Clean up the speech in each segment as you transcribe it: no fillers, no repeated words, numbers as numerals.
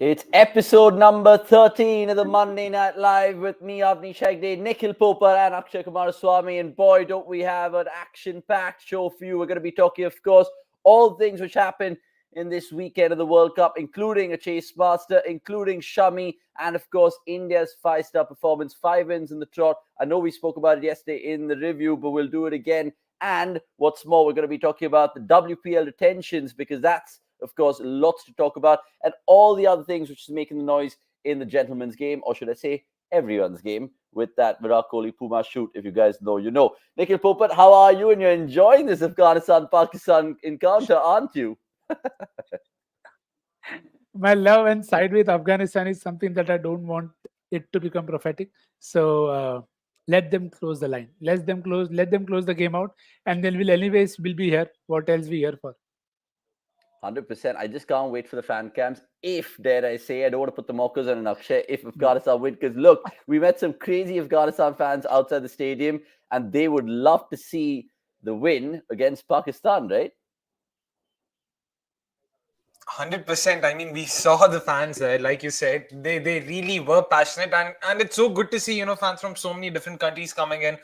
It's episode number 13 of the Monday Night Live with me, Avni Shagde, Nikhil Popar, and Akshay Kumaraswamy. And boy, don't we have an action-packed show for you. We're going to be talking, of course, all things which happened in this weekend of the World Cup, including a chase master, including Shami, and of course, India's five-star performance, 5 wins in the trot. I know we spoke about it yesterday in the review, but we'll do it again. And what's more, we're going to be talking about the WPL retentions, because that's, of course, lots to talk about, and all the other things which is making the noise in the gentleman's game, or should I say everyone's game, with that Virat Kohli Puma shoot. If you guys know, you know. Nikhil Popat, how are you? And you're enjoying this Afghanistan-Pakistan encounter, aren't you? My love and side with Afghanistan is something that I don't want it to become prophetic. So let them close the line. Let them close the game out, and then we'll be here. What else we here for? 100%. I just can't wait for the fan cams. If, dare I say, I don't want to put the mockers on an Akshay, if No. Afghanistan win, because look, we met some crazy Afghanistan fans outside the stadium, and they would love to see the win against Pakistan, right? 100%. I mean, we saw the fans there, like you said, they really were passionate, and it's so good to see, fans from so many different countries coming in.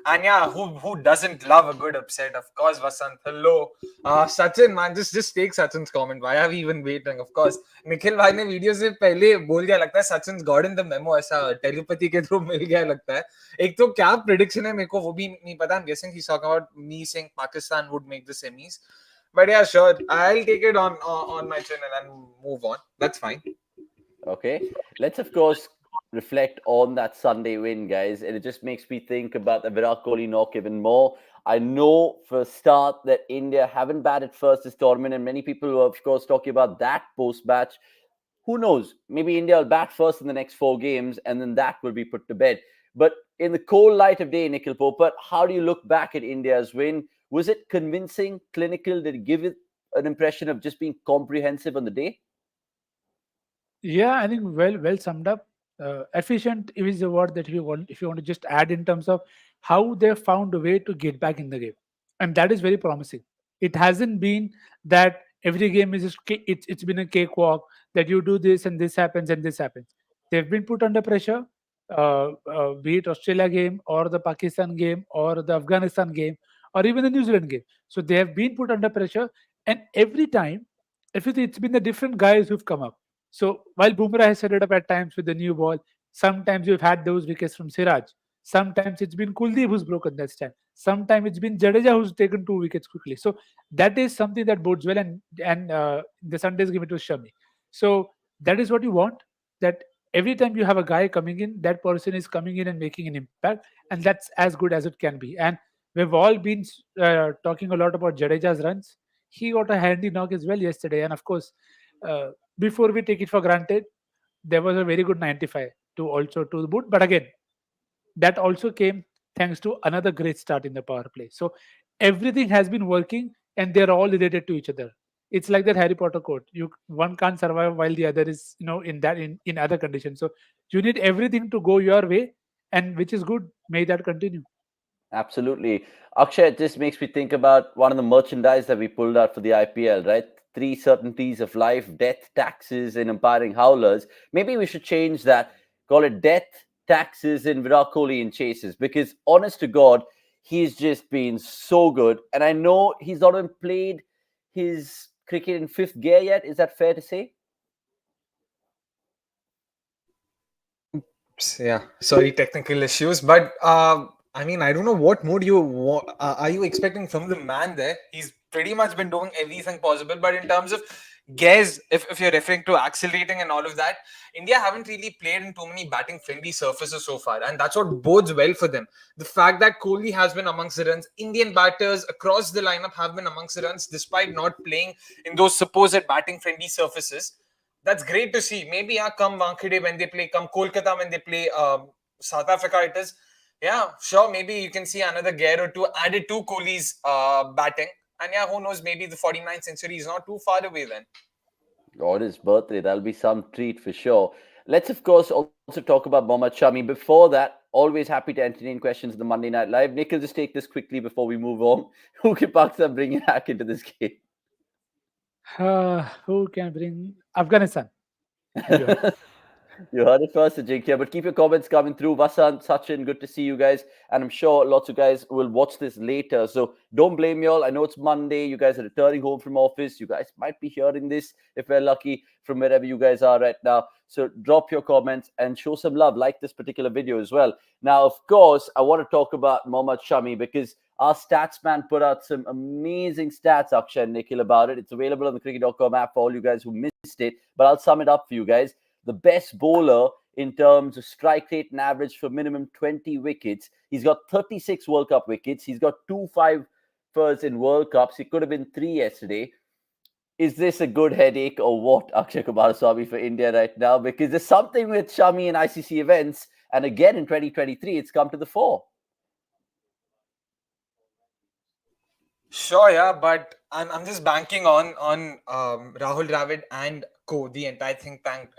And yeah, who doesn't love a good upset? Of course, Vasant. Hello, Sachin, man, just take Sachin's comment. Why are we even waiting? Of course, Nikhil bhai ne video se pehle बोल दिया लगता है. Sachin's gotten the memo, ऐसा telepathy के through मिल गया लगता है. एक तो क्या prediction है मेरे को वो भी नहीं पता. I'm guessing he's talking about me saying Pakistan would make the semis. But yeah, sure. I'll take it on my channel and move on. That's fine. Okay. Let's, of course, reflect on that Sunday win, guys. And it just makes me think about the Virat Kohli knock even more. I know for a start that India haven't batted first this tournament, and many people were, of course, talking about that post-match. Who knows? Maybe India will bat first in the next 4 games, and then that will be put to bed. But in the cold light of day, Nikhil Popat, how do you look back at India's win? Was it convincing, clinical? Did it give it an impression of just being comprehensive on the day? Yeah, I think well summed up. Efficient is the word that if you want to just add in terms of how they found a way to get back in the game, and that is very promising. It hasn't been that every game is it's been a cakewalk that you do this and this happens and this happens. They've been put under pressure, be it Australia game or the Pakistan game or the Afghanistan game or even the New Zealand game. So they have been put under pressure, and every time, if it's been the different guys who've come up. So while Bumrah has set it up at times with the new ball, sometimes you've had those wickets from Siraj. Sometimes it's been Kuldeep who's broken that stand. Sometimes it's been Jadeja who's taken 2 wickets quickly. So that is something that bodes well. And the Sunday's game it was Shami. So that is what you want. That every time you have a guy coming in, that person is coming in and making an impact, and that's as good as it can be. And we've all been talking a lot about Jadeja's runs. He got a handy knock as well yesterday, and of course. Uh, Before we take it for granted, there was a very good 95 to the boot. But again, that also came thanks to another great start in the power play. So everything has been working, and they're all related to each other. It's like that Harry Potter quote: "You one can't survive while the other is in other conditions." So you need everything to go your way, and which is good. May that continue. Absolutely. Akshay, it just makes me think about one of the merchandise that we pulled out for the IPL, right? 3 certainties of life, death, taxes, and umpiring howlers. Maybe we should change that. Call it death, taxes, and Virat Kohli in chases. Because honest to God, he's just been so good. And I know he's not even played his cricket in 5th gear yet. Is that fair to say? Yeah, sorry, technical issues. But I mean, I don't know what mood are you expecting from the man there. He's pretty much been doing everything possible. But in terms of gears, if you're referring to accelerating and all of that, India haven't really played in too many batting friendly surfaces so far, and that's what bodes well for them. The fact that Kohli has been amongst the runs, Indian batters across the lineup have been amongst the runs despite not playing in those supposed batting friendly surfaces. That's great to see. Maybe come Wankhede when they play, come Kolkata when they play South Africa it is. Yeah, sure, maybe you can see another gear or two added to Kohli's batting. And yeah, who knows, maybe the 49th century is not too far away then. On his birthday, that'll be some treat for sure. Let's, of course, also talk about Mohammed Shami. Before that, always happy to entertain questions in the Monday Night Live. Nikhil, just take this quickly before we move on. Who can Pakistan bring a hack into this game? Who can bring Afghanistan? Yeah. You heard it first, Ajinkya. But keep your comments coming through. Vasant, Sachin, good to see you guys. And I'm sure lots of guys will watch this later. So don't blame y'all. I know it's Monday. You guys are returning home from office. You guys might be hearing this, if we're lucky, from wherever you guys are right now. So drop your comments and show some love. Like this particular video as well. Now, of course, I want to talk about Mohammed Shami because our stats man put out some amazing stats, Akshay and Nikhil, about it. It's available on the cricket.com app for all you guys who missed it. But I'll sum it up for you guys. The best bowler in terms of strike rate and average for minimum 20 wickets. He's got 36 World Cup wickets. He's got 2 5-fers in World Cups. He could have been 3 yesterday. Is this a good headache or what, Akshay Kumaraswamy, for India right now? Because there's something with Shami and ICC events. And again, in 2023, it's come to the fore. Sure, yeah, but I'm just banking on Rahul Dravid and Co, the entire think tank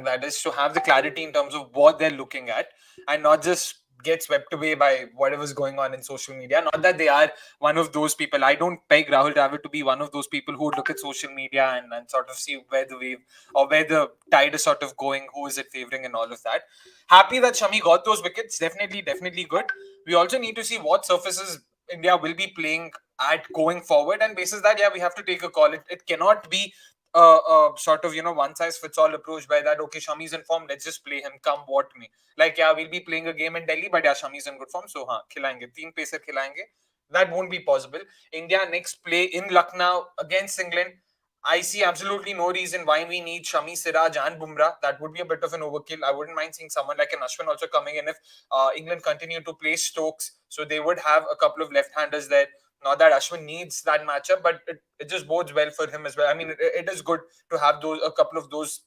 that is, to have the clarity in terms of what they're looking at, and not just get swept away by whatever's going on in social media. Not that they are one of those people. I don't peg Rahul Dravid to be one of those people who would look at social media and sort of see where the wave or where the tide is sort of going, who is it favoring, and all of that. Happy that Shami got those wickets. Definitely good. We also need to see what surfaces India will be playing at going forward, and basis that, yeah, we have to take a call. It cannot be a sort of one size fits all approach by that. Okay, Shami's in form, let's just play him, come what may. Like, yeah, we'll be playing a game in Delhi, but yeah, Shami's in good form, so khilayenge, 3 pacer khilayenge. That won't be possible. India next play in Lucknow against England. I see absolutely no reason why we need Shami, Siraj and Bumrah. That would be a bit of an overkill. I wouldn't mind seeing someone like an Ashwin also coming in if England continue to play Stokes. So they would have a couple of left-handers there. Not that Ashwin needs that matchup, but it just bodes well for him as well. I mean, it is good to have a couple of those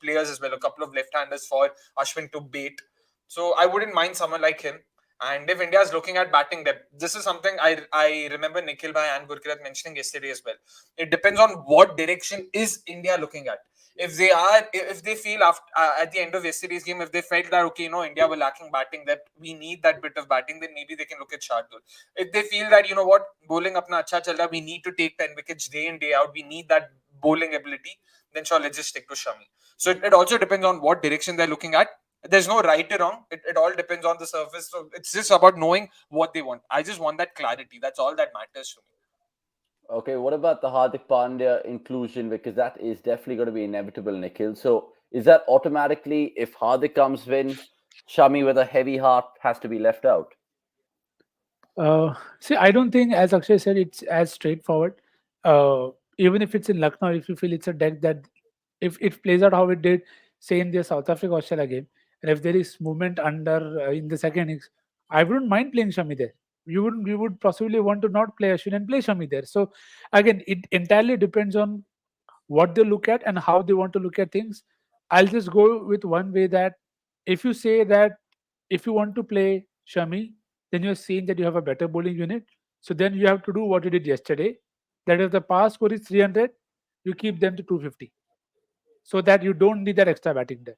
players as well, a couple of left-handers for Ashwin to bait. So I wouldn't mind someone like him. And if India is looking at batting depth, this is something I remember Nikhil Bhai and Gurkirat mentioning yesterday as well. It depends on what direction is India looking at. If they feel after at the end of yesterday's game, if they felt that okay, India were lacking batting depth, we need that bit of batting, then maybe they can look at Shardul. If they feel that what, bowling apna acha chal raha, we need to take 10 wickets day in day out, we need that bowling ability, then sure, let's just stick to Shami. So it also depends on what direction they're looking at. There's no right or wrong. It all depends on the surface. So it's just about knowing what they want. I just want that clarity. That's all that matters to me. Okay, what about the Hardik Pandya inclusion? Because that is definitely going to be inevitable, Nikhil. So is that automatically, if Hardik comes in, Shami with a heavy heart has to be left out? See, I don't think, as Akshay said, it's as straightforward. Even if it's in Lucknow, if you feel it's a deck that, if it plays out how it did, say in the South Africa Australia game, and if there is movement under in the second innings, I wouldn't mind playing Shami there. You would possibly want to not play Ashwin and play Shami there. So again, it entirely depends on what they look at and how they want to look at things. I'll just go with one way that if you say that if you want to play Shami, then you're saying that you have a better bowling unit. So then you have to do what you did yesterday. That if the pass score is 300, you keep them to 250 so that you don't need that extra batting there.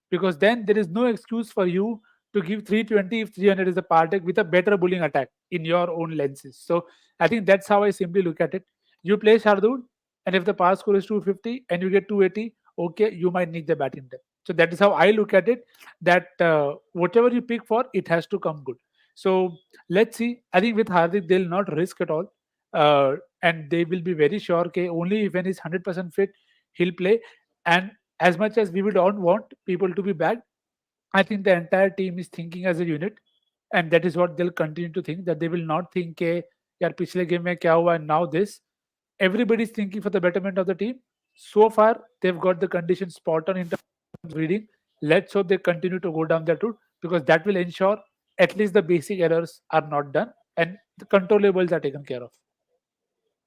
Because then there is no excuse for you to give 320 if 300 is a par deck with a better bowling attack in your own lenses. So I think that's how I simply look at it. You play Shardul, and if the pass score is 250 and you get 280, okay, you might need the batting depth. So that is how I look at it. That whatever you pick for, it has to come good. So let's see. I think with Hardik, they'll not risk at all, and they will be very sure. Okay, only when he's 100% fit, he'll play. And as much as we would all want people to be back, I think the entire team is thinking as a unit, and that is what they'll continue to think. That they will not think, "यार पिछले game में क्या हुआ and now this." Everybody is thinking for the betterment of the team. So far, they've got the conditions spot on in terms of reading. Let's hope they continue to go down that route because that will ensure at least the basic errors are not done and the controllables are taken care of.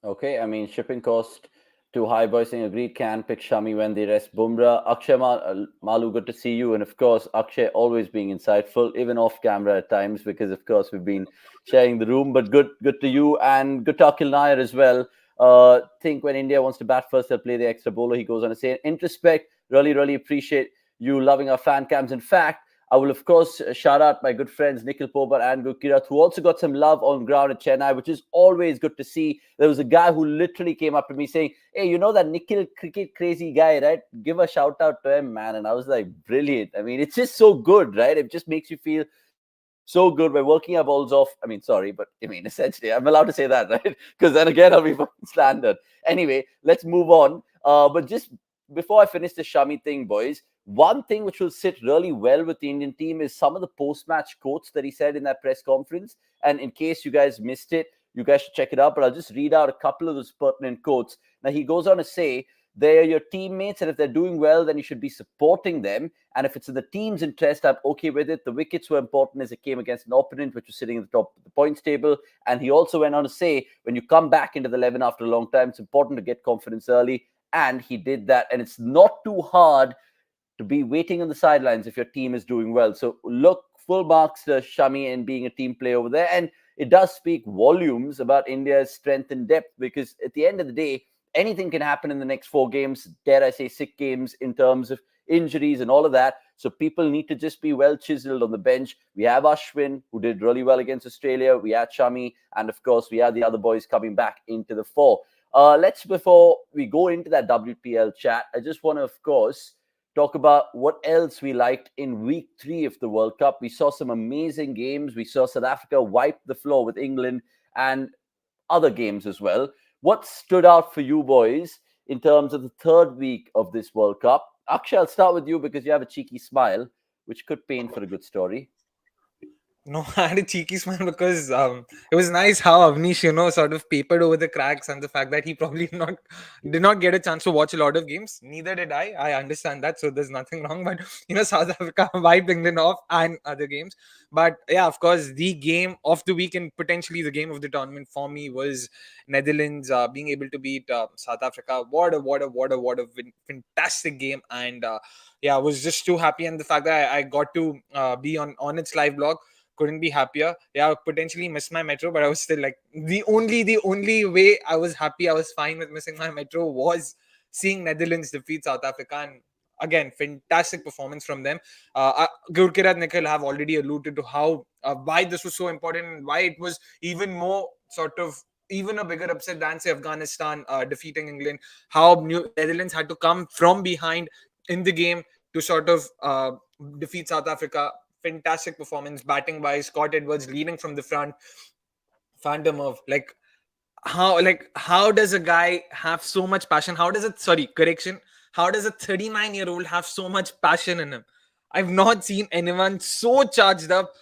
Okay, I mean, shipping cost too high, boys saying agreed, can pick Shami when they rest Bumrah. Akshay Malu, good to see you. And of course, Akshay always being insightful, even off camera at times, because of course we've been sharing the room. But good to you, and good to Akhil Nair as well. Think when India wants to bat first, they'll play the extra bowler. He goes on to say, in retrospect, really appreciate you loving our fan cams. In fact, I will, of course, shout out my good friends Nikhil Pobar and Gurkirat, who also got some love on ground at Chennai, which is always good to see. There was a guy who literally came up to me saying, "Hey, you know that Nikhil cricket crazy guy, right? Give a shout out to him, man." And I was like, brilliant. I mean, it's just so good, right? It just makes you feel so good. We're working our balls off. I mean, sorry, but I mean, essentially, I'm allowed to say that, right? Because then again, I'll be slandered. Anyway, let's move on. But just before I finish the Shami thing, boys, one thing which will sit really well with the Indian team is some of the post-match quotes that he said in that press conference. And in case you guys missed it, you guys should check it out. But I'll just read out a couple of those pertinent quotes. Now, he goes on to say, "They are your teammates, and if they're doing well, then you should be supporting them. And if it's in the team's interest, I'm okay with it. The wickets were important as it came against an opponent which was sitting at the top of the points table." And he also went on to say, when you come back into the 11 after a long time, it's important to get confidence early. And he did that. And it's not too hard to be waiting on the sidelines if your team is doing well. So look, full marks to Shami and being a team player over there. And it does speak volumes about India's strength and depth, because at the end of the day, anything can happen in the next 4 games, dare I say 6 games, in terms of injuries and all of that. So people need to just be well chiseled on the bench. We have Ashwin, who did really well against Australia. We had Shami, and of course, we had the other boys coming back into the fore. Before we go into that WPL chat, I just want to, of course, talk about what else we liked in week 3 of the World Cup. We saw some amazing games. We saw South Africa wipe the floor with England and other games as well. What stood out for you boys in terms of the third week of this World Cup? Akshay, I'll start with you because you have a cheeky smile, which could paint for a good story. No, I had a cheeky smile because it was nice how Avnish, sort of papered over the cracks, and the fact that he probably did not get a chance to watch a lot of games. Neither did I. I understand that, so there's nothing wrong. But South Africa wiped England off and other games. But yeah, of course, the game of the week and potentially the game of the tournament for me was Netherlands being able to beat South Africa. What a fantastic game! And yeah, I was just too happy, and the fact that I got to be on its live blog, couldn't be happier. Yeah, I potentially missed my metro, but I was still like, the only way I was happy, I was fine with missing my metro, was seeing Netherlands defeat South Africa. And again, fantastic performance from them. Gurkirat, Nikhil have already alluded to how why this was so important, and why it was even more sort of even a bigger upset than, say, Afghanistan defeating England. How Netherlands had to come from behind in the game to sort of defeat South Africa. Fantastic performance, batting by Scott Edwards leading from the front. Phantom of how does a guy have so much passion? How does a 39-year-old have so much passion in him? I've not seen anyone so charged up.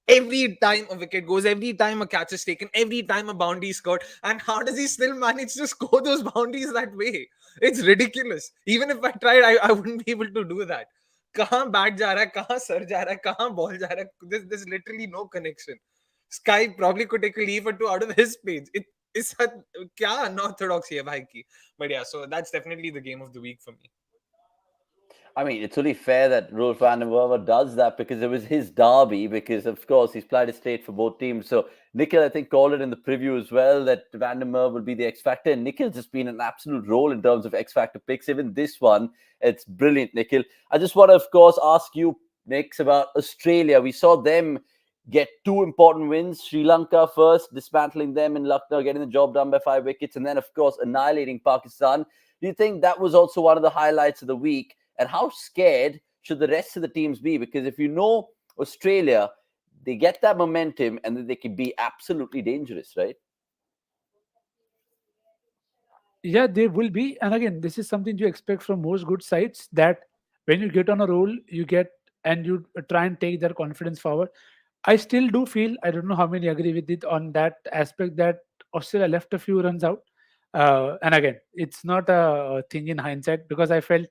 Every time a wicket goes, every time a catch is taken, every time a boundary is scored, and how does he still manage to score those boundaries that way? It's ridiculous. Even if I tried, I wouldn't be able to do that. कहाँ bat जा रहा है, कहाँ sir जा रहा है, कहाँ ball जा रहा है, there's literally no connection. Sky probably could take a leaf or two out of his page. It's क्या unorthodoxy है भाई की. But yeah, so that's definitely the game of the week for me. I mean, it's only fair that Rolf van der Merwe does that because it was his derby, because, of course, he's played a state for both teams. So, Nikhil, I think, called it in the preview as well that van der Merwe will be the X Factor. And Nikhil's just been an absolute role in terms of X Factor picks. Even this one, it's brilliant, Nikhil. I just want to, of course, ask you, Nix, about Australia. We saw them get 2 important wins. Sri Lanka first, dismantling them in Lucknow, getting the job done by 5 wickets. And then, of course, annihilating Pakistan. Do you think that was also one of the highlights of the week? And how scared should the rest of the teams be? Because if you know Australia, they get that momentum and then they can be absolutely dangerous, right? Yeah, they will be. And again, this is something you expect from most good sides, that when you get on a roll, you get and you try and take their confidence forward. I still do feel, I don't know how many agree with it on that aspect, that Australia left a few runs out. And again, it's not a thing in hindsight, because I felt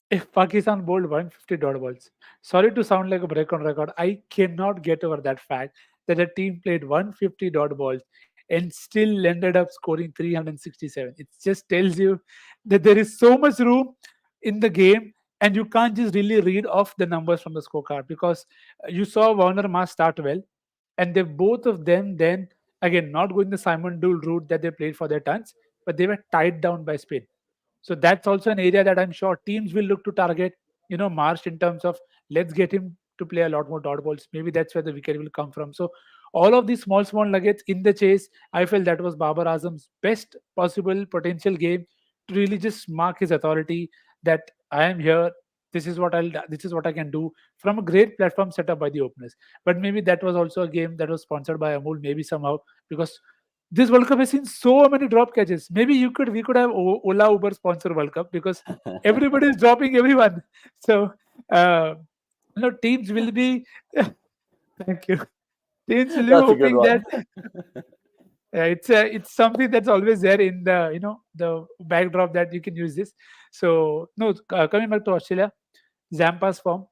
if Pakistan bowled 150 dot balls, sorry to sound like a break on record, I cannot get over that fact that a team played 150 dot balls and still ended up scoring 367. It just tells you that there is so much room in the game, and you can't just really read off the numbers from the scorecard, because you saw Warner Mas start well, and they both of them then again not going the Simon Dule route that they played for their tons, but they were tied down by spin. So that's also an area that I'm sure teams will look to target, Marsh, in terms of let's get him to play a lot more dot balls. Maybe that's where the wicket will come from. So all of these small nuggets in the chase, I felt that was Babar Azam's best possible potential game to really just mark his authority that I am here. This is what I can do from a great platform set up by the openers. But maybe that was also a game that was sponsored by Amul, maybe somehow, because this World Cup has seen so many drop catches. Maybe we could have Ola Uber sponsor World Cup because everybody is dropping everyone. So teams will be thank you. Teams will be That's a good hoping that one. it's something that's always there in the the backdrop that you can use this. So no, coming back to Australia, Zampa's form,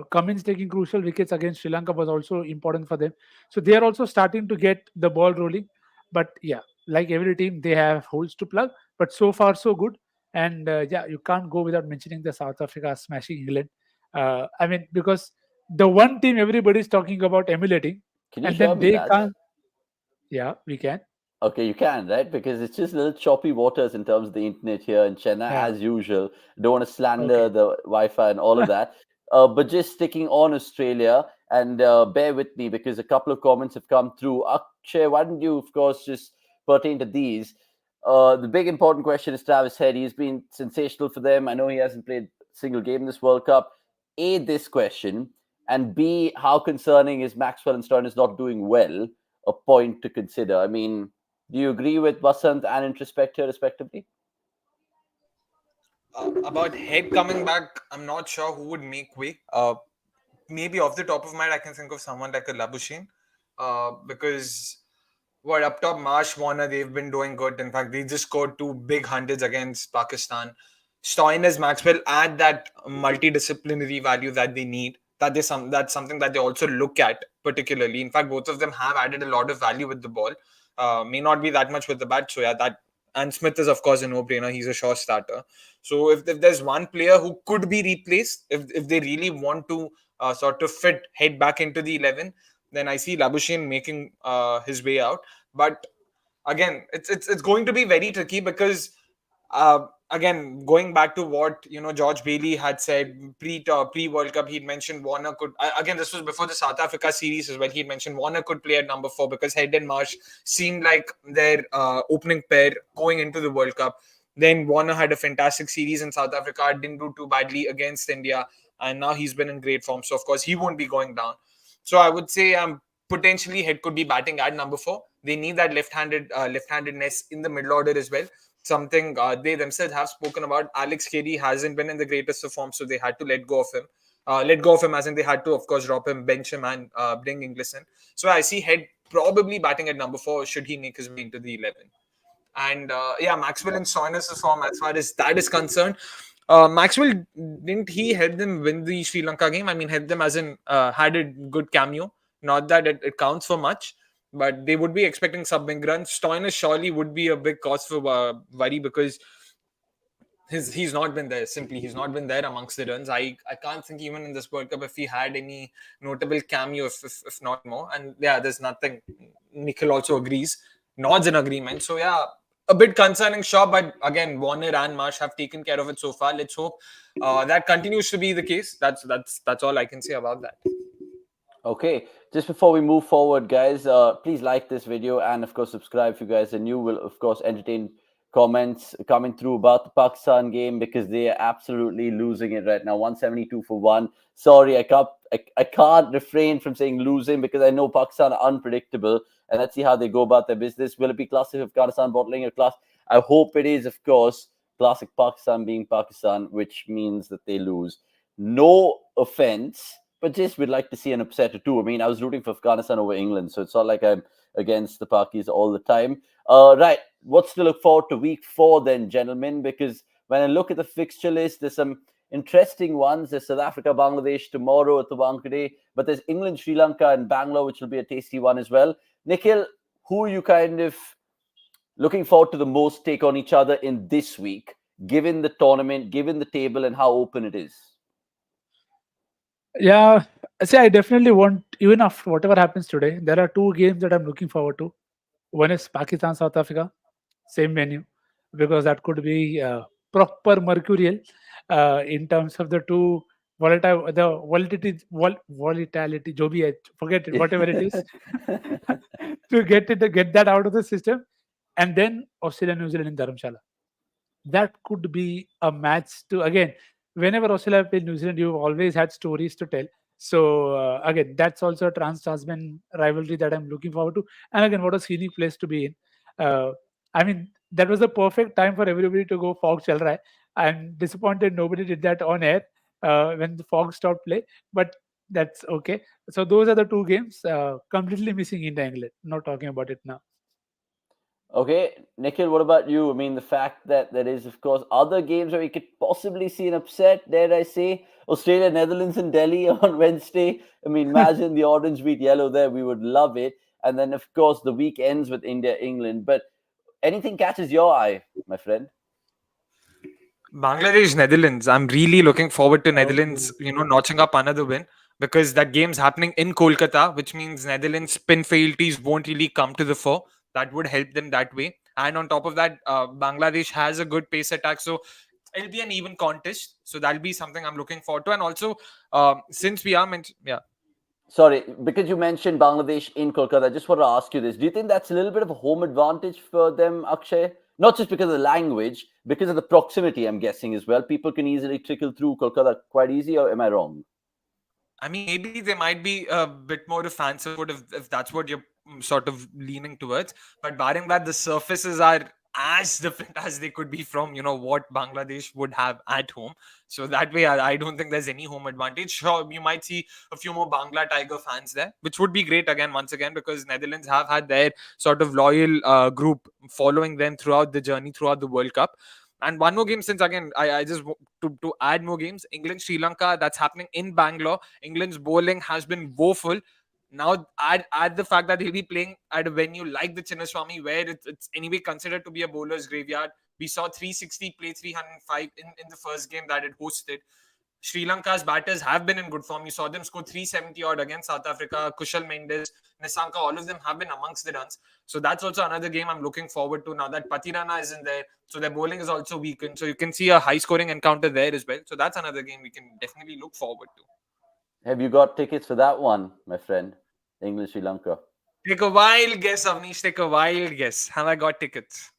Cummins taking crucial wickets against Sri Lanka was also important for them. So they are also starting to get the ball rolling. But yeah, like every team, they have holes to plug. But so far, so good. And yeah, you can't go without mentioning the South Africa smashing England. I mean, because the one team everybody is talking about emulating, Can you and hear then me, they lads? can't. Yeah, we can. Okay, you can, right? Because it's just little choppy waters in terms of the internet here in Chennai, Yeah. as usual. Don't want to slander Okay. the Wi-Fi and all of that. But just sticking on Australia, and bear with me because a couple of comments have come through. Akshay, why don't you, of course, just pertain to these? The big important question is Travis Head. He's been sensational for them. I know he hasn't played a single game in this World Cup. A, this question, and B, how concerning is Maxwell and Stearns not doing well? A point to consider. I mean, do you agree with Vasant and Introspect here, respectively? About Head coming back, I'm not sure who would make way. Maybe off the top of my head, I can think of someone like a Labuschagne, because what up top, Marsh, Warner, they've been doing good. In fact, they just scored two big hundreds against Pakistan. Stoinis, Maxwell add that multidisciplinary value that they need. That's something that they also look at particularly. In fact, both of them have added a lot of value with the ball. May not be that much with the bat. So yeah, that and Smith is of course a no-brainer. He's a sure starter. So if there's one player who could be replaced, if they really want to sort of fit Head back into the 11, then I see Labuschagne making his way out. But again, it's going to be very tricky because again, going back to what George Bailey had said pre World Cup, he'd mentioned Warner could again, this was before the South Africa series as well. He'd mentioned Warner could play at number 4 because Head and Marsh seemed like their opening pair going into the World Cup. Then Warner had a fantastic series in South Africa, didn't do too badly against India, and now he's been in great form. So of course he won't be going down. So I would say potentially Head could be batting at number 4. They need that left-handedness in the middle order as well. Something they themselves have spoken about. Alex Carey hasn't been in the greatest of form, so they had to let go of him. Let go of him as in they had to, of course, drop him, bench him, and bring Inglis in. So I see Head probably batting at number 4 should he make his way into the 11. And yeah, Maxwell and Stoinis' form as far as that is concerned. Maxwell, didn't he help them win the Sri Lanka game? I mean, help them as in had a good cameo. Not that it counts for much, but they would be expecting sub big runs. Stoinis surely would be a big cause for worry because he's not been there. Simply, he's not been there amongst the runs. I can't think even in this World Cup if he had any notable cameo, if not more. And yeah, there's nothing. Nikhil also agrees, nods in agreement. So yeah, a bit concerning, sure, but again, Warner and Marsh have taken care of it so far. Let's hope that continues to be the case. That's all I can say about that. Okay, just before we move forward, guys, please like this video and, of course, subscribe if you guys are new. Will, of course, entertain comments coming through about the Pakistan game because they are absolutely losing it right now. 172 for 1. Sorry, I can't refrain from saying losing because I know Pakistan are unpredictable. And let's see how they go about their business. Will it be classic Afghanistan bottling a class? I hope it is, of course, classic Pakistan being Pakistan, which means that they lose. No offense, but just we'd like to see an upset or two. I mean, I was rooting for Afghanistan over England, so it's not like I'm against the Pakis all the time. Right, what's to look forward to week 4 then, gentlemen? Because when I look at the fixture list, there's some interesting ones. There's South Africa, Bangladesh tomorrow at the Wankhede, but there's England, Sri Lanka, and Bangalore, which will be a tasty one as well. Nikhil, who are you kind of looking forward to the most take on each other in this week, given the tournament, given the table, and how open it is? Yeah, see, I definitely want, even after whatever happens today, there are two games that I'm looking forward to. One is Pakistan, South Africa, same venue, because that could be proper mercurial in terms of the two volatility, jo bhi hai, forget it, whatever it is, to get that out of the system, and then Australia New Zealand in Dharamshala. That could be a match to, again, whenever Australia played New Zealand, you've always had stories to tell. So again, that's also a trans-Tasman rivalry that I'm looking forward to. And again, what a scenic place to be in. I mean, that was the perfect time for everybody to go fog chal raha hai. I'm disappointed nobody did that on air when the fog stopped play, but that's okay. So those are the two games. Completely missing India England. Not talking about it now. Okay, Nikhil, what about you? I mean, the fact that there is, of course, other games where we could possibly see an upset, dare I say, Australia, Netherlands, and Delhi on Wednesday. I mean, imagine the orange beat yellow there. We would love it. And then, of course, the week ends with India, England. But anything catches your eye, my friend? Bangladesh, Netherlands. I'm really looking forward to Netherlands, Okay. notching up another win because that game's happening in Kolkata, which means Netherlands spin frailties won't really come to the fore. That would help them that way. And on top of that, Bangladesh has a good pace attack, so it'll be an even contest. So that'll be something I'm looking forward to. And also, since we are yeah. Sorry, because you mentioned Bangladesh in Kolkata, I just want to ask you this. Do you think that's a little bit of a home advantage for them, Akshay? Not just because of the language, because of the proximity, I'm guessing as well. People can easily trickle through Kolkata quite easy, or am I wrong? I mean, maybe there might be a bit more of fan support if that's what you're sort of leaning towards. But barring that, the surfaces are as different as they could be from, what Bangladesh would have at home. So that way, I don't think there's any home advantage. Sure, you might see a few more Bangla Tiger fans there, which would be great again, once again, because Netherlands have had their sort of loyal group following them throughout the journey, throughout the World Cup. And one more game, since again, I just to add more games. England, Sri Lanka, that's happening in Bangalore. England's bowling has been woeful. Now add the fact that they'll be playing at a venue like the Chinnaswamy, where it's anyway considered to be a bowler's graveyard. We saw 360 play 305 in the first game that it hosted. Sri Lanka's batters have been in good form. You saw them score 370 odd against South Africa. Kushal Mendes, Nisanka, all of them have been amongst the runs. So that's also another game I'm looking forward to now that Patirana isn't there. So their bowling is also weakened. So you can see a high scoring encounter there as well. So that's another game we can definitely look forward to. Have you got tickets for that one, my friend? England, Sri Lanka. Take a wild guess, Avnish. Take a wild guess. Have I got tickets?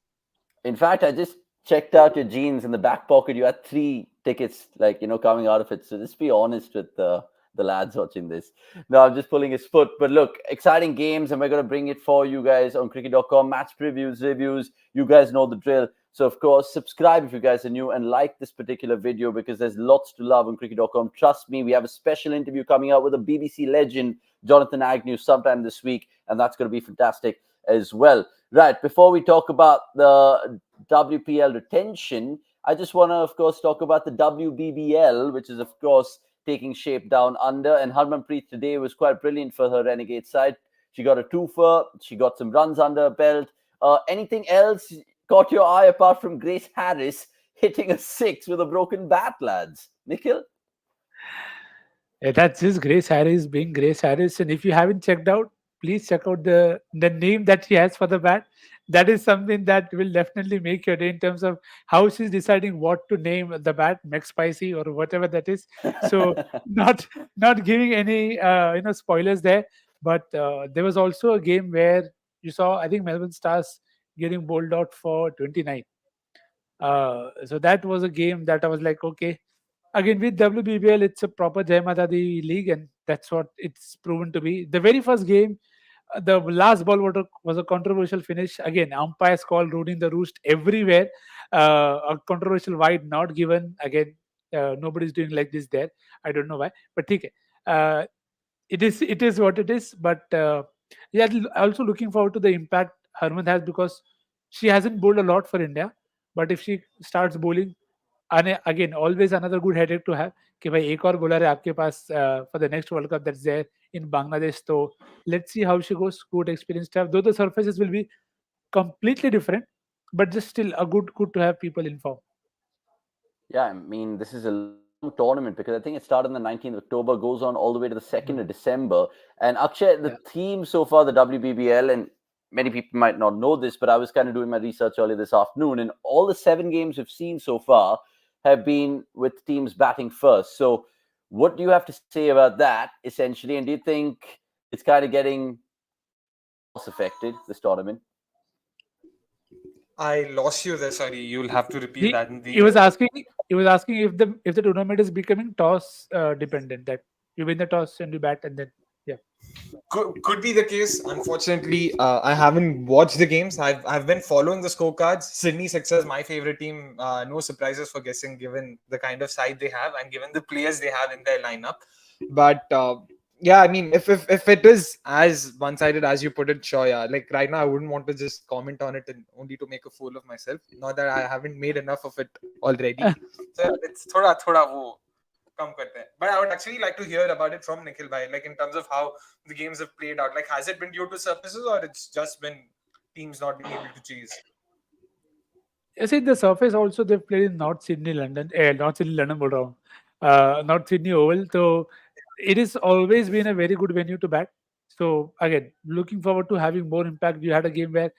In fact, I just checked out your jeans in the back pocket. You had 3 tickets, coming out of it. So just be honest with the lads watching this. No, I'm just pulling his foot. But look, exciting games, and we're going to bring it for you guys on cricket.com. Match previews, reviews. You guys know the drill. So, of course, subscribe if you guys are new and like this particular video because there's lots to love on cricket.com. Trust me, we have a special interview coming out with a BBC legend, Jonathan Agnew, sometime this week, and that's going to be fantastic as well. Right, before we talk about the WPL retention, I just want to, of course, talk about the WBBL, which is, of course, taking shape down under. And Harmanpreet today was quite brilliant for her Renegade side. She got a twofer. She got some runs under her belt. Anything else caught your eye apart from Grace Harris hitting a 6 with a broken bat, lads? Nikhil? Yeah, that's just Grace Harris being Grace Harris. And if you haven't checked out, please check out the name that she has for the bat. That is something that will definitely make your day in terms of how she's deciding what to name the bat, McSpicy or whatever that is. So not giving any spoilers there. But there was also a game where you saw, I think, Melbourne Stars getting bowled out for 29. So that was a game that I was like, okay. Again, with WBBL, it's a proper Jai Mata Di league, and that's what it's proven to be. The very first game, the last ball was a controversial finish. Again, umpires call ruining the roost everywhere. A controversial wide not given. Again, nobody's doing like this there. I don't know why, but okay. It is what it is. But yeah, also looking forward to the impact Harman has because she hasn't bowled a lot for India. But if she starts bowling, and again, always another good headache to have कि भाई एक और bowler है आपके पास for the next World Cup that's there in Bangladesh. So let's see how she goes. Good experience to have. Though the surfaces will be completely different, but just still a good to have people informed. Yeah, I mean, this is a long tournament because I think it started on the 19th of October, goes on all the way to the 2nd of December. And Akshay, the theme so far, the WBBL, and many people might not know this, but I was kind of doing my research earlier this afternoon, and all the 7 games we've seen so far have been with teams batting first. So What do you have to say about that, essentially? And do you think it's kind of getting affected, this tournament? I lost you there. Sorry, you'll have to repeat that. He was asking. He was asking if the tournament is becoming toss dependent. That you win the toss and you bat, and then yeah. Could be the case. Unfortunately, I haven't watched the games. I've been following the scorecards. Sydney Sixers, my favorite team. No surprises for guessing, given the kind of side they have and given the players they have in their lineup. But yeah, I mean, if it is as one-sided as you put it, sure, yeah. Like right now, I wouldn't want to just comment on it and only to make a fool of myself. Not that I haven't made enough of it already. So it's thoda wo come karte hain. But I would actually like to hear about it from Nikhil bhai, like in terms of how the games have played out. Like, has it been due to surfaces or it's just been teams not being able to chase? I see the surface also they've played in North Sydney, London. North Sydney, London, बोल रहा हूँ. North Sydney Oval. So it has always been a very good venue to bat. So again, looking forward to having more impact. You had a game where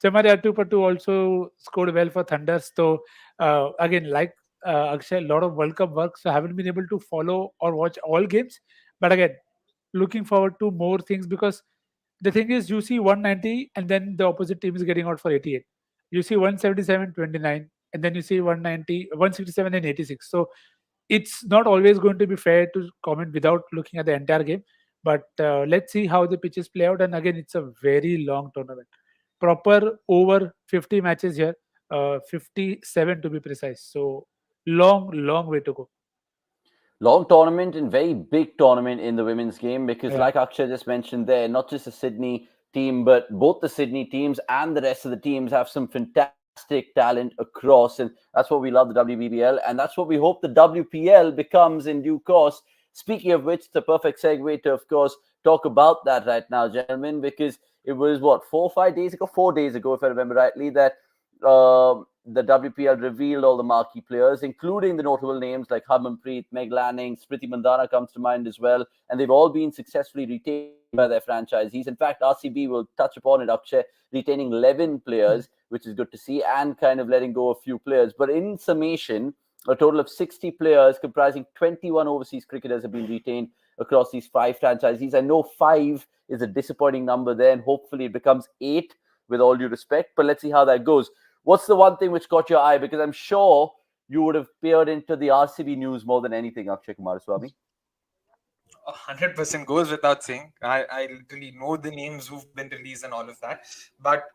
Chamari Atupattu also scored well for Thunders. So again, like Akshay, a lot of World Cup work. So I haven't been able to follow or watch all games. But again, looking forward to more things because the thing is you see 190 and then the opposite team is getting out for 88. You see 177, 29, and then you see 190, 167 and 86. So it's not always going to be fair to comment without looking at the entire game. But let's see how the pitches play out. And again, it's a very long tournament. Proper over 50 matches here, 57 to be precise. So long way to go. Long tournament and very big tournament in the women's game because, like Akshay just mentioned there, not just the Sydney team, but both the Sydney teams and the rest of the teams have some fantastic talent across. And that's what we love, the WBBL. And that's what we hope the WPL becomes in due course. Speaking of which, it's a perfect segue to, of course, talk about that right now, gentlemen, because it was, 4 days ago, if I remember rightly, that the WPL revealed all the marquee players, including the notable names like Harmanpreet, Meg Lanning, Spriti Mandhana comes to mind as well. And they've all been successfully retained by their franchisees. In fact, RCB will touch upon it, Akshay, retaining 11 players, which is good to see, and kind of letting go a few players. But in summation, a total of 60 players comprising 21 overseas cricketers have been retained across these 5 franchisees. I know 5 is a disappointing number there, and hopefully it becomes 8 with all due respect. But let's see how that goes. What's the one thing which caught your eye? Because I'm sure you would have peered into the RCB news more than anything, Akshay Kumaraswamy. 100% goes without saying. I literally know the names who've been released and all of that. But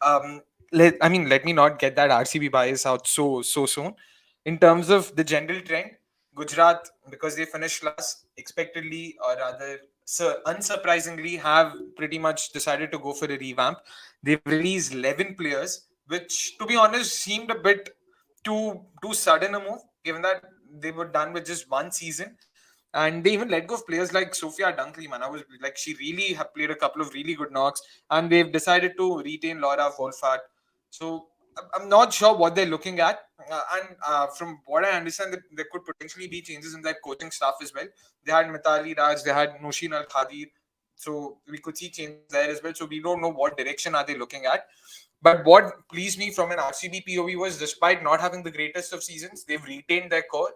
let me not get that RCB bias out so soon. In terms of the general trend, Gujarat, because they finished last, expectedly or rather unsurprisingly, have pretty much decided to go for a revamp. They've released 11 players, which, to be honest, seemed a bit too sudden a move, given that they were done with just one season. And they even let go of players like Sophia Dunkley, man. I was like, she really have played a couple of really good knocks, and they've decided to retain Laura Wolfart. So I'm not sure what they're looking at. And from what I understand, that there could potentially be changes in their coaching staff as well. They had Mitali Raj, they had Noshin Al Khadir. So we could see changes there as well. So we don't know what direction are they looking at. But what pleased me from an RCB POV was, despite not having the greatest of seasons, they've retained their core.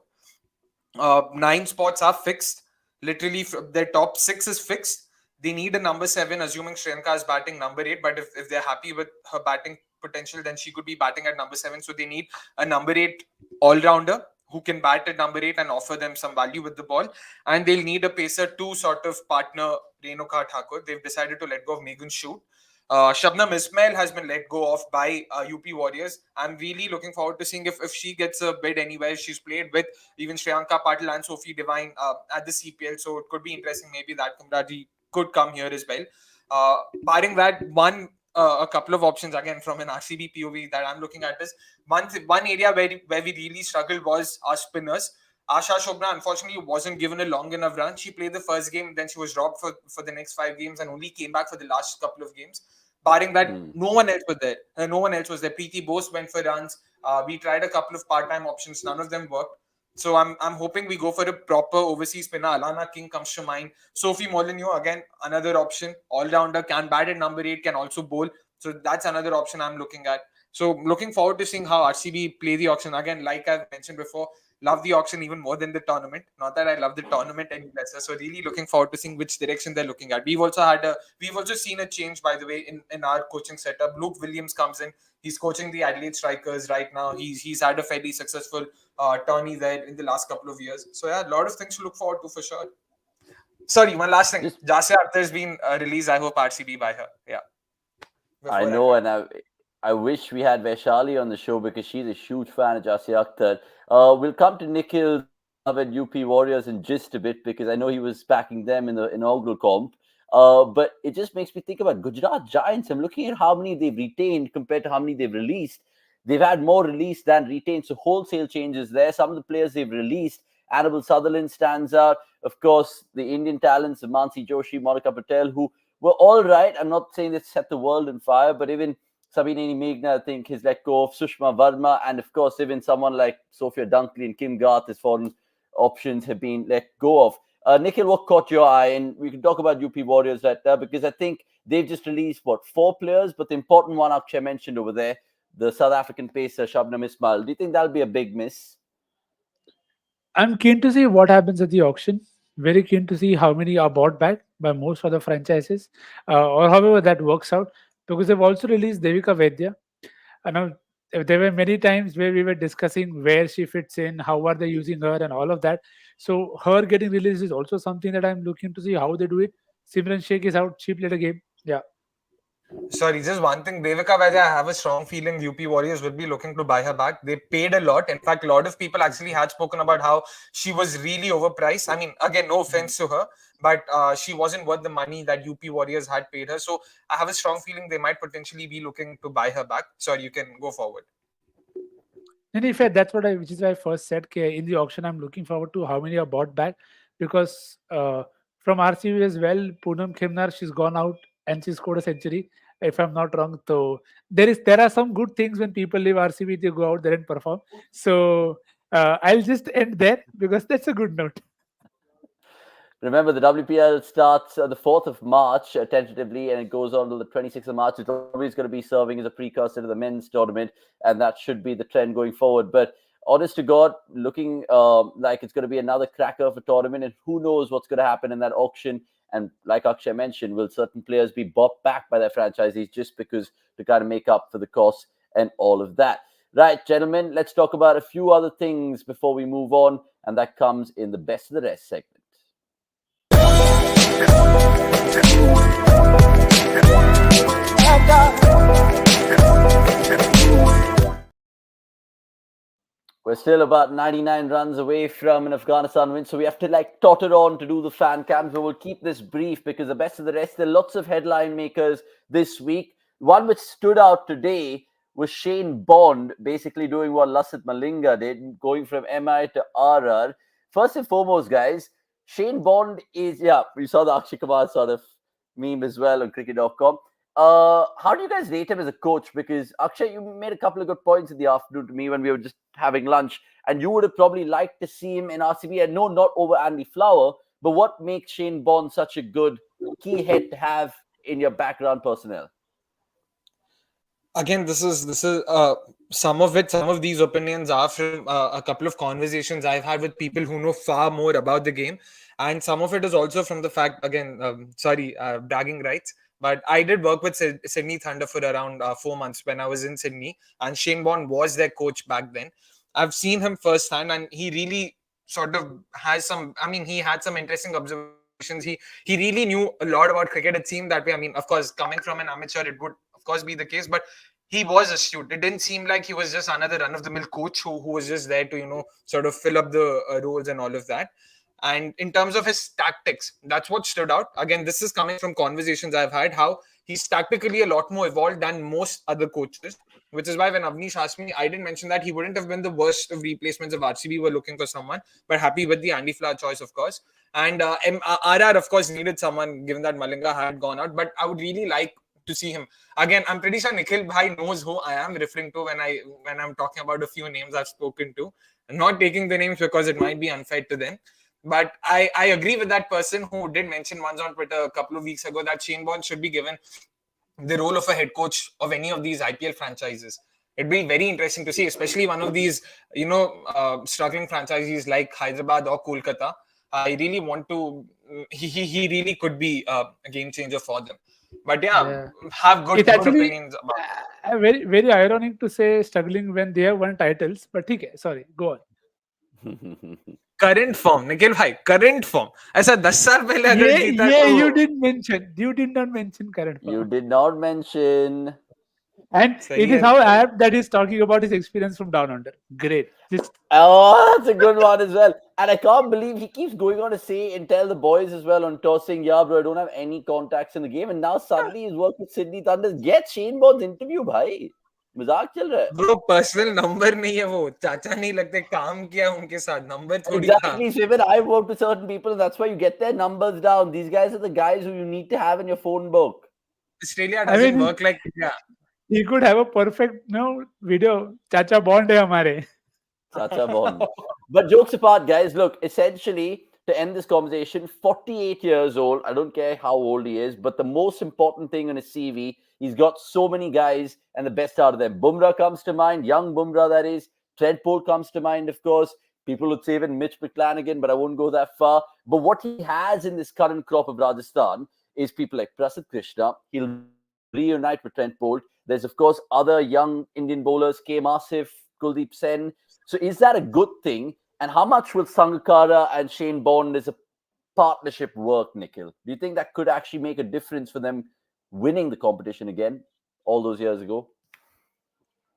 9 spots are fixed. Literally, their top 6 is fixed. They need a number 7, assuming Shriyanka is batting number 8. But if they're happy with her batting potential, then she could be batting at number 7. So they need a number 8 all-rounder who can bat at number 8 and offer them some value with the ball. And they'll need a pacer to sort of partner Renuka Thakur. They've decided to let go of Megan Shute. Shabnam Ismail has been let go of by UP Warriors. I'm really looking forward to seeing if she gets a bid anywhere. She's played with even Shriyanka Patil and Sophie Devine at the CPL, so it could be interesting. Maybe that camaraderie could come here as well. Barring that, a couple of options again from an RCB POV that I'm looking at is one area where we really struggled was our spinners. Asha Shobna, unfortunately, wasn't given a long enough run. She played the first game, then she was dropped for the next 5 games and only came back for the last couple of games. Barring that, no one else was there. Preeti Bose went for runs. We tried a couple of part-time options. None of them worked. So I'm hoping we go for a proper overseas spinner. Alana King comes to mind. Sophie Molyneux, again, another option. All-rounder, can bat at number 8, can also bowl. So that's another option I'm looking at. So looking forward to seeing how RCB play the auction. Again, like I've mentioned before, love the auction even more than the tournament. Not that I love the tournament any lesser. So really looking forward to seeing which direction they're looking at. We've also seen a change, by the way, in our coaching setup. Luke Williams comes in. He's coaching the Adelaide Strikers right now. He's had a fairly successful tourney there in the last couple of years. So yeah, a lot of things to look forward to for sure. Sorry, one last thing. Jasya Akhtar has been released. I hope RCB buy her. Yeah. I know, and I wish we had Vaishali on the show because she's a huge fan of Jasya Akhtar. We'll come to Nikhil's love at UP Warriors in just a bit because I know he was backing them in the inaugural comp. But it just makes me think about Gujarat Giants. I'm looking at how many they've retained compared to how many they've released. They've had more released than retained, so wholesale changes there. Some of the players they've released, Annabelle Sutherland stands out. Of course, the Indian talents, Mansi Joshi, Monica Patel, who were all right. I'm not saying they set the world on fire, but even Sabineni Meghna, I think, has let go of Sushma Verma. And of course, even someone like Sophia Dunkley and Kim Garth as foreign options have been let go of. Nikhil, what caught your eye? And we can talk about UP Warriors right there because I think they've just released, 4 players? But the important one Akshay mentioned over there, the South African pacer, Shabnam Ismail. Do you think that'll be a big miss? I'm keen to see what happens at the auction. Very keen to see how many are bought back by most other franchises, or however that works out. Because they've also released Devika Vaidya. I know there were many times where we were discussing where she fits in, how are they using her, and all of that. So her getting released is also something that I'm looking to see how they do it. Simran Sheikh is out. She played a game. Yeah. Sorry, just one thing. Devika Vaidya, I have a strong feeling UP Warriors will be looking to buy her back. They paid a lot. In fact, a lot of people actually had spoken about how she was really overpriced. I mean, again, no offense to her, but she wasn't worth the money that UP Warriors had paid her. So I have a strong feeling they might potentially be looking to buy her back. Sorry, you can go forward. And in fact, which is why I first said in the auction, I'm looking forward to how many are bought back because from RCB as well, Poonam Khemnar, she's gone out and she scored a century, if I'm not wrong. So there are some good things when people leave RCB, they go out there and perform. So I'll just end there because that's a good note. Remember, the WPL starts the 4th of March tentatively, and it goes on till the 26th of March. It's always going to be serving as a precursor to the men's tournament, and that should be the trend going forward. But honest to God, looking like it's going to be another cracker of a tournament, and who knows what's going to happen in that auction. And like Akshay mentioned, will certain players be bought back by their franchisees just because to kind of make up for the cost and all of that? Right, gentlemen, let's talk about a few other things before we move on, and that comes in the Best of the Rest segment. We're still about 99 runs away from an Afghanistan win, so we have to totter on to do the fan cams, but we'll keep this brief because the Best of the Rest, there are lots of headline makers this week. One which stood out today was Shane Bond basically doing what Lassit Malinga did, going from MI to RR. First and foremost, guys, Shane Bond is, we saw the Akshay Kumar sort of meme as well on cricket.com. How do you guys rate him as a coach? Because Akshay, you made a couple of good points in the afternoon to me when we were just having lunch, and you would have probably liked to see him in RCB. And no, not over Andy Flower, but what makes Shane Bond such a good key head to have in your background personnel? Again, this is some of these opinions are from a couple of conversations I've had with people who know far more about the game, and some of it is also from the fact, again, bragging rights, but I did work with Sydney Thunder for around 4 months when I was in Sydney, and Shane Bond was their coach back then. I've seen him firsthand, and he really sort of has some. I mean, he had some interesting observations. He really knew a lot about cricket. It seemed that way. I mean, of course, coming from an amateur, it would of course be the case, but he was astute. It didn't seem like he was just another run-of-the-mill coach who was just there to sort of fill up the roles and all of that. And in terms of his tactics, that's what stood out. Again, this is coming from conversations I've had, how he's tactically a lot more evolved than most other coaches, which is why when Avnish asked me, I didn't mention that he wouldn't have been the worst of replacements if RCB were looking for someone, but happy with the Andy Flower choice, of course. And RR, of course, needed someone, given that Malinga had gone out, but I would really like to see him. Again, I'm pretty sure Nikhil Bhai knows who I am referring to when I'm talking about a few names I've spoken to. I'm not taking the names because it might be unfair to them. But I agree with that person who did mention once on Twitter a couple of weeks ago that Shane Bond should be given the role of a head coach of any of these IPL franchises. It'd be very interesting to see, especially one of these, struggling franchises like Hyderabad or Kolkata. I really want to. He really could be a game changer for them. But yeah, Yeah. have It's good actually opinions about. very very ironic to say struggling when they have won titles, but okay, sorry, go on. Current form Nikhil भाई current form ऐसा 10 साल पहले अगर जीता Yeah, तो you did not mention current You form. did not mention. And सही it is है how Nikhil apt that he's talking about his experience from down under. Great. Just Oh, that's a good one as well. And I can't believe he keeps going on to say and tell the boys as well on toss saying, yeah, bro, I don't have any contacts in the game. And now suddenly he's worked with Sydney Thunders. Get Shane Bond's interview, bhai. मजाक चल रहा है. Bro personal number नहीं है वो चाचा नहीं लगते काम किया उनके साथ नंबर थोड़ी था Exactly, Shivan. I've worked with certain people, and that's why you get their numbers down. These guys are the guys who you need to have in your phone book. Australia I doesn't mean work like India he could have a perfect video. Chacha bond hai hamare. Chacha Bond. But jokes apart, guys, look, essentially, to end this conversation, 48 years old. I don't care how old he is, but the most important thing on his CV, he's got so many guys, and the best out of them. Bumrah comes to mind, young Bumrah, that is. Treadpole comes to mind, of course. People would say even Mitch McClanagan, but I won't go that far. But what he has in this current crop of Rajasthan is people like Prasidh Krishna. He'll reunite with Trent Bolt. There's, of course, other young Indian bowlers, K. Asif, Kuldeep Sen. So is that a good thing? And how much will Sangakkara and Shane Bond as a partnership work, Nikhil? Do you think that could actually make a difference for them winning the competition again all those years ago?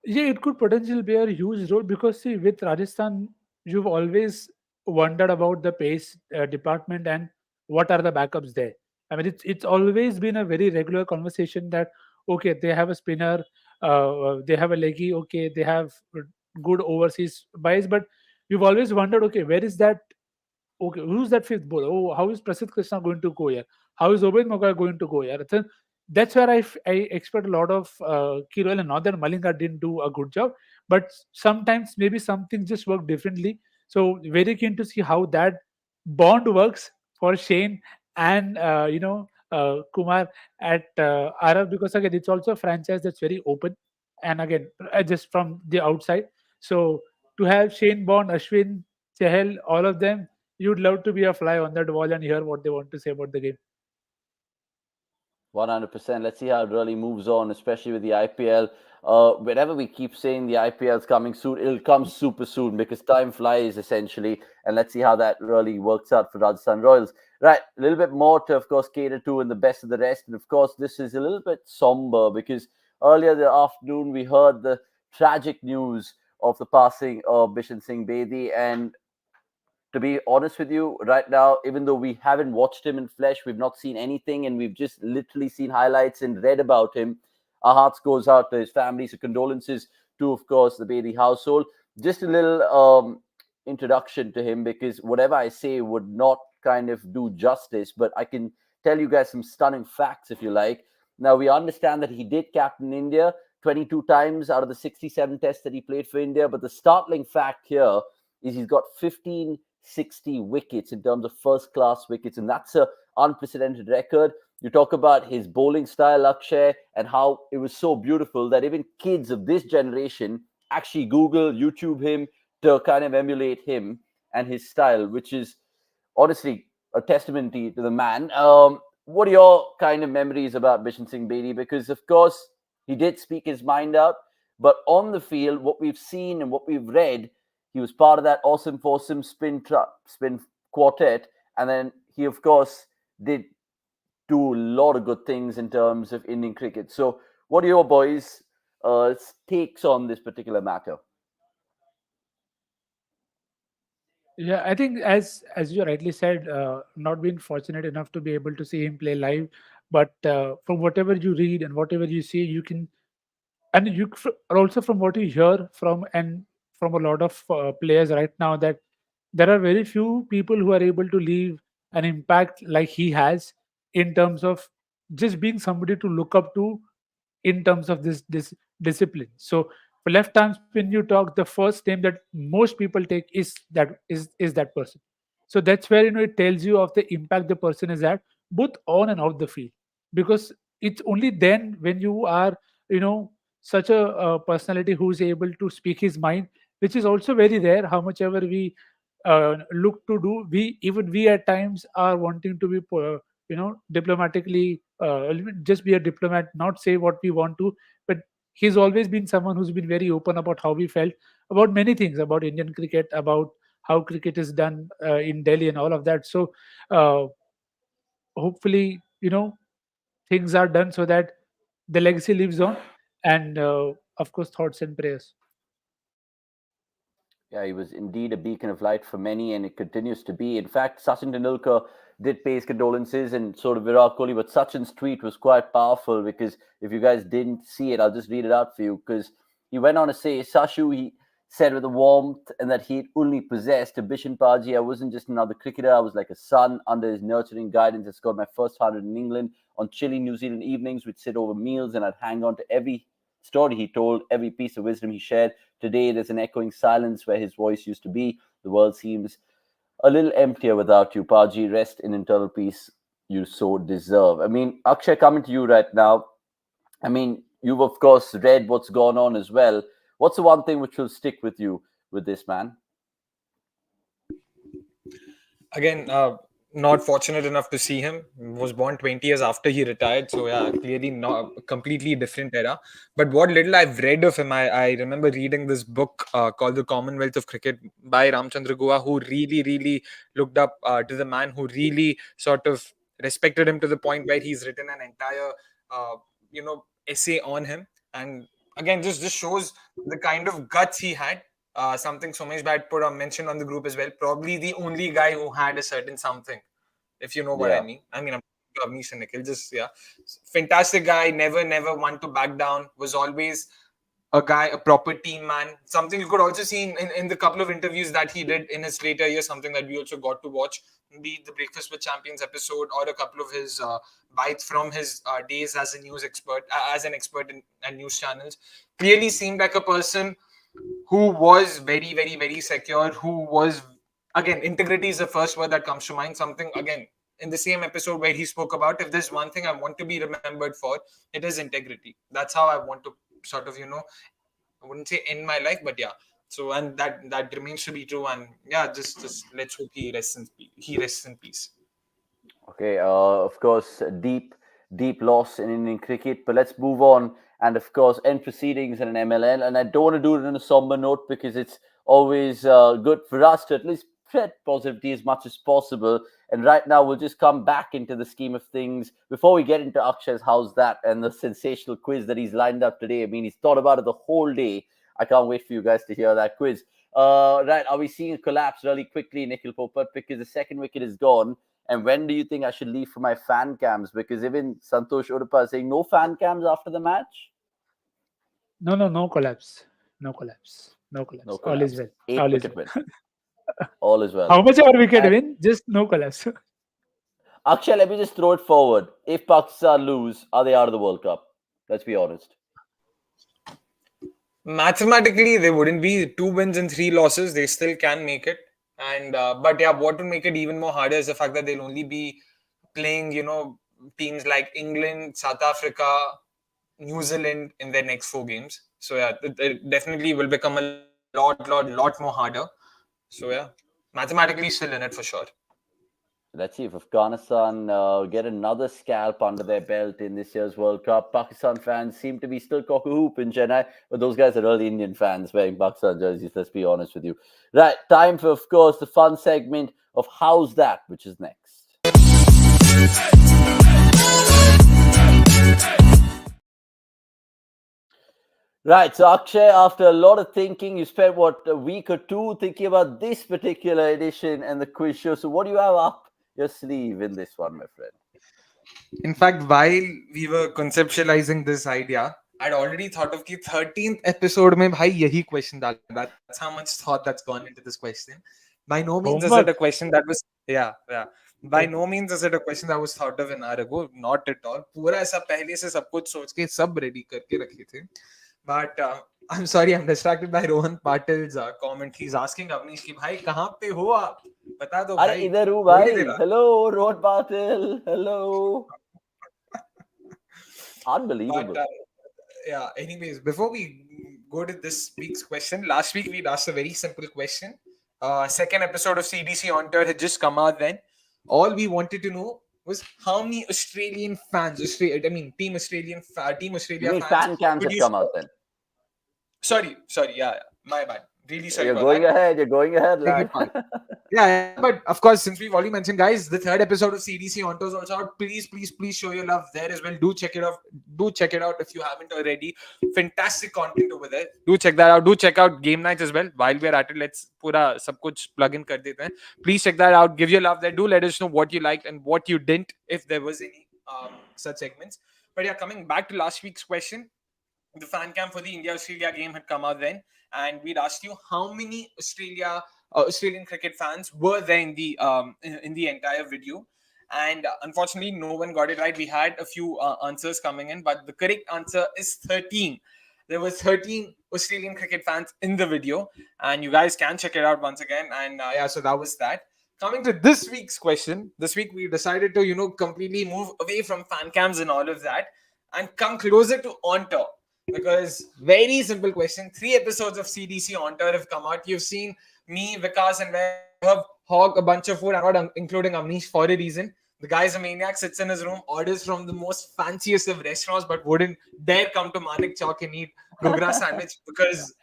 Yeah, it could potentially be a huge role because see, with Rajasthan, you've always wondered about the pace department and what are the backups there. I mean, it's always been a very regular conversation that okay, they have a spinner, they have a leggy, okay, they have good overseas buys, but you've always wondered, okay, where is that? Okay, who's that fifth bowler? Oh, how is Prasidh Krishna going to go here? How is Obed Moga going to go here? Then that's where I expect a lot of key role. And not that Malinga didn't do a good job, but sometimes maybe something just work differently. So very keen to see how that bond works for Shane and Kumar at Arab, because again it's also a franchise that's very open, and again just from the outside. So to have Shane Bond, Ashwin, Chahal, all of them, you'd love to be a fly on that wall and hear what they want to say about the game. 100%. Let's see how it really moves on, especially with the IPL. Whenever we keep saying the IPL is coming soon, it'll come super soon because time flies essentially. And let's see how that really works out for Rajasthan Royals. Right, a little bit more to, of course, cater to and the best of the rest. And of course, this is a little bit somber because earlier the afternoon we heard the tragic news of the passing of Bishan Singh Bedi. And to be honest with you, right now, even though we haven't watched him in flesh, we've not seen anything, and we've just literally seen highlights and read about him. Our hearts goes out to his family. So condolences to, of course, the Bedi household. Just a little introduction to him because whatever I say would not kind of do justice, but I can tell you guys some stunning facts if you like. Now, we understand that he did captain India 22 times out of the 67 tests that he played for India, but the startling fact here is he's got 1560 wickets in terms of first class wickets, and that's a unprecedented record. You talk about his bowling style, Akshay, and how it was so beautiful that even kids of this generation actually Google, YouTube him to kind of emulate him and his style, which is honestly a testimony to the man. What are your kind of memories about Bishan Singh Bedi? Because, of course, he did speak his mind out, but on the field, what we've seen and what we've read, he was part of that awesome foursome spin quartet, and then he, of course, did do a lot of good things in terms of Indian cricket. So, what are your boys' takes on this particular matter? Yeah, I think as you rightly said, not been fortunate enough to be able to see him play live, but from whatever you read and whatever you see, you can, and also from what you hear from and from a lot of players right now, that there are very few people who are able to leave an impact like he has in terms of just being somebody to look up to in terms of this discipline. So for left arm spin, you talk, the first name that most people take is that person. So that's where it tells you of the impact the person is at both on and off the field, because it's only then when you are you know such a personality who's able to speak his mind, which is also very rare. How much ever we look to do, we at times are wanting to be diplomatically, just be a diplomat, not say what we want to. But he's always been someone who's been very open about how we felt about many things, about Indian cricket, about how cricket is done in Delhi and all of that. So uh, hopefully, things are done so that the legacy lives on, and of course, thoughts and prayers. Yeah, he was indeed a beacon of light for many, and it continues to be. In fact, Sachin Tendulkar did pay his condolences, and so did Virat Kohli. But Sachin's tweet was quite powerful because if you guys didn't see it, I'll just read it out for you. Because he went on to say, Sashu, he said with a warmth and that he only possessed a Bishan Paji. I wasn't just another cricketer. I was like a son under his nurturing guidance. I scored my first 100 in England on chilly New Zealand evenings. We'd sit over meals, and I'd hang on to every story he told, every piece of wisdom he shared. Today, there's an echoing silence where his voice used to be. The world seems a little emptier without you. Paji, rest in internal peace you so deserve. I mean, Akshay, coming to you right now. I mean, you've of course read what's gone on as well. What's the one thing which will stick with you with this man? Again, not fortunate enough to see him. Was born 20 years after he retired, so yeah, clearly not a completely different era. But what little I've read of him, I remember reading this book called The Commonwealth of Cricket by Ramchandra Goa, who really looked up to the man, who really sort of respected him to the point where he's written an entire essay on him. And again, just shows the kind of guts he had. Something Somesh Bhat put on mentioned on the group as well. Probably the only guy who had a certain something, if you know what I mean. I mean, I'm Avnish and Nikhil. Just fantastic guy. Never want to back down. Was always a guy, a proper team man. Something you could also see in the couple of interviews that he did in his later years. Something that we also got to watch, be the Breakfast with Champions episode or a couple of his bites from his days as a news expert, as an expert in news channels. Clearly seemed like a person who was very secure, who was, again, integrity is the first word that comes to mind. Something, again, in the same episode where he spoke about, if there's one thing I want to be remembered for, it is integrity. That's how I want to sort of, I wouldn't say end my life, but yeah. So, and that remains to be true. And yeah, just let's hope he rests in peace. Okay, of course, deep loss in Indian cricket. But let's move on. And of course, end proceedings in an MLN. And I don't want to do it on a somber note because it's always good for us to at least spread positivity as much as possible. And right now, we'll just come back into the scheme of things. Before we get into Akshay's How's That and the sensational quiz that he's lined up today. I mean, he's thought about it the whole day. I can't wait for you guys to hear that quiz. Right, are we seeing a collapse really quickly, Nikhil Popat? Because the second wicket is gone. And when do you think I should leave for my fan cams? Because even Santosh Udupa is saying no fan cams after the match. No collapse. No collapse. All is well. 8-wicket win. All is well. How much ever wicket win, just no collapse. Akshay, let me just throw it forward. If Pakistan lose, are they out of the World Cup? Let's be honest. Mathematically, they wouldn't be. 2 wins and 3 losses. They still can make it. And but yeah, what would make it even more harder is the fact that they'll only be playing, teams like England, South Africa, New Zealand in their next 4 games. So yeah, it definitely will become a lot more harder. So yeah, mathematically still in it for sure. Let's see if Afghanistan get another scalp under their belt in this year's World Cup. Pakistan fans seem to be still cock-a-hoop in Chennai, but those guys are early Indian fans wearing Pakistan jerseys, let's be honest with you. Right, time for, of course, the fun segment of How's That, which is next. Right, so Akshay, after a lot of thinking, you spent, a week or two thinking about this particular edition and the quiz show. So what do you have up your sleeve in this one, my friend? In fact, while we were conceptualizing this idea, I'd already thought of the 13th episode mein bhai yahi question dal. That's how much thought that's gone into this question. By no means is it a question that was By no means is it a question that was thought of an hour ago. Not at all. पूरा ऐसा पहले से सब कुछ सोच के सब ready करके रखे थे. But I'm sorry, I'm distracted by Rohan Patil's comment. He's asking Avnish ki bhai kahan pe ho aap? Bata do bhai. Idhar hu bhai. Hello, Rohan Patil. Hello. Unbelievable. But, yeah. Anyways, before we go to this week's question, last week we asked a very simple question. Second episode of CDC on tour had just come out. Then all we wanted to know was how many Australian fans, Team You Australia mean fans fan cams would have you come out support? then? Sorry, yeah, my bad. Really sorry You're about going that. ahead. You're going ahead, Beg your lad. pardon. Yeah, but of course, since we've already mentioned, guys, the third episode of CDC on tour is also out. Please show your love there as well. Do check it out. Do check it out if you haven't already. Fantastic content over there. Do check that out. Do check out game nights as well. While we're at it, let's pura sab kuch plug in kar dete hain. Please check that out. Give your love there. Do let us know what you liked and what you didn't, if there was any such segments. But yeah, coming back to last week's question, the fan cam for the India-Australia game had come out then, and we'd asked you how many Australian cricket fans were there in the entire video. And unfortunately, no one got it right. We had a few answers coming in, but the correct answer is 13. There was 13 Australian cricket fans in the video, and you guys can check it out once again. And yeah, so that was that. Coming to this week's question, this week we decided to completely move away from fan cams and all of that, and come closer to on tour. Because very simple question. 3 episodes of CDC on tour have come out. You've seen me, Vikas, and Web hog a bunch of food. I'm not including Amnish for a reason. The guy's a maniac, sits in his room, orders from the most fanciest of restaurants, but wouldn't dare come to Manik Chowk and eat Dogra sandwich because,